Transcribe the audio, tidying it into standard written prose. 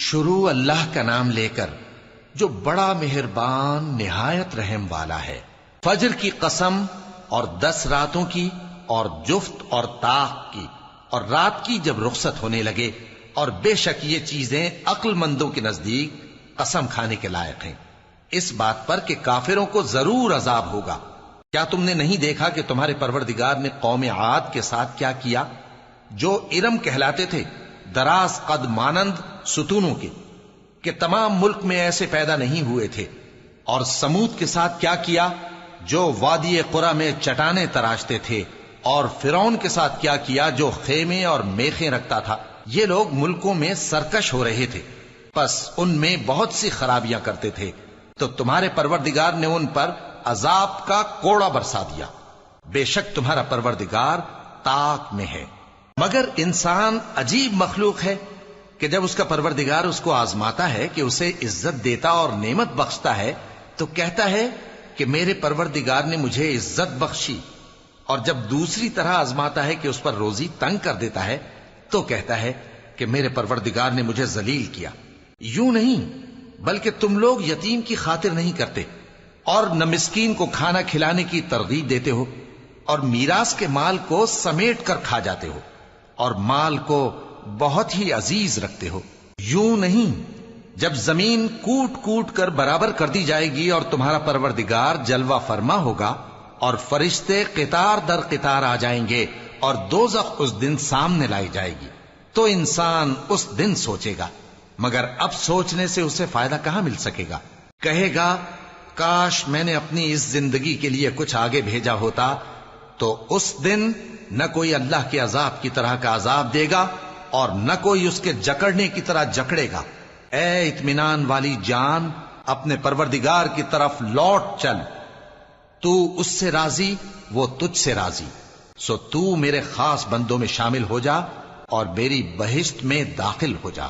شروع اللہ کا نام لے کر جو بڑا مہربان نہایت رحم والا ہے۔ فجر کی قسم اور 10 راتوں کی اور جفت اور طاق کی اور رات کی جب رخصت ہونے لگے، اور بے شک یہ چیزیں عقل مندوں کے نزدیک قسم کھانے کے لائق ہیں، اس بات پر کہ کافروں کو ضرور عذاب ہوگا۔ کیا تم نے نہیں دیکھا کہ تمہارے پروردگار نے قوم عاد کے ساتھ کیا کیا، جو ارم کہلاتے تھے، دراز قد مانند ستونوں کے، کہ تمام ملک میں ایسے پیدا نہیں ہوئے تھے؟ اور سمود کے ساتھ کیا کیا، جو وادی قرا میں چٹانیں تراشتے تھے؟ اور فرعون کے ساتھ کیا کیا، جو خیمے اور میخیں رکھتا تھا؟ یہ لوگ ملکوں میں سرکش ہو رہے تھے، پس ان میں بہت سی خرابیاں کرتے تھے، تو تمہارے پروردگار نے ان پر عذاب کا کوڑا برسا دیا۔ بے شک تمہارا پروردگار طاق میں ہے۔ مگر انسان عجیب مخلوق ہے کہ جب اس کا پروردگار اس کو آزماتا ہے کہ اسے عزت دیتا اور نعمت بخشتا ہے تو کہتا ہے کہ میرے پروردگار نے مجھے عزت بخشی، اور جب دوسری طرح آزماتا ہے کہ اس پر روزی تنگ کر دیتا ہے تو کہتا ہے کہ میرے پروردگار نے مجھے ذلیل کیا۔ یوں نہیں، بلکہ تم لوگ یتیم کی خاطر نہیں کرتے، اور نہ مسکین کو کھانا کھلانے کی ترغیب دیتے ہو، اور میراث کے مال کو سمیٹ کر کھا جاتے ہو، اور مال کو بہت ہی عزیز رکھتے ہو۔ یوں نہیں، جب زمین کوٹ کوٹ کر برابر کر دی جائے گی اور تمہارا پروردگار جلوہ فرما ہوگا اور فرشتے قطار در قطار آ جائیں گے اور دوزخ اس دن سامنے لائی جائے گی، تو انسان اس دن سوچے گا، مگر اب سوچنے سے اسے فائدہ کہاں مل سکے گا؟ کہے گا کاش میں نے اپنی اس زندگی کے لیے کچھ آگے بھیجا ہوتا، تو اس دن نہ کوئی اللہ کے عذاب کی طرح کا عذاب دے گا اور نہ کوئی اس کے جکڑنے کی طرح جکڑے گا۔ اے اطمینان والی جان، اپنے پروردگار کی طرف لوٹ چل، تو اس سے راضی، وہ تجھ سے راضی، سو تو میرے خاص بندوں میں شامل ہو جا اور میری بہشت میں داخل ہو جا۔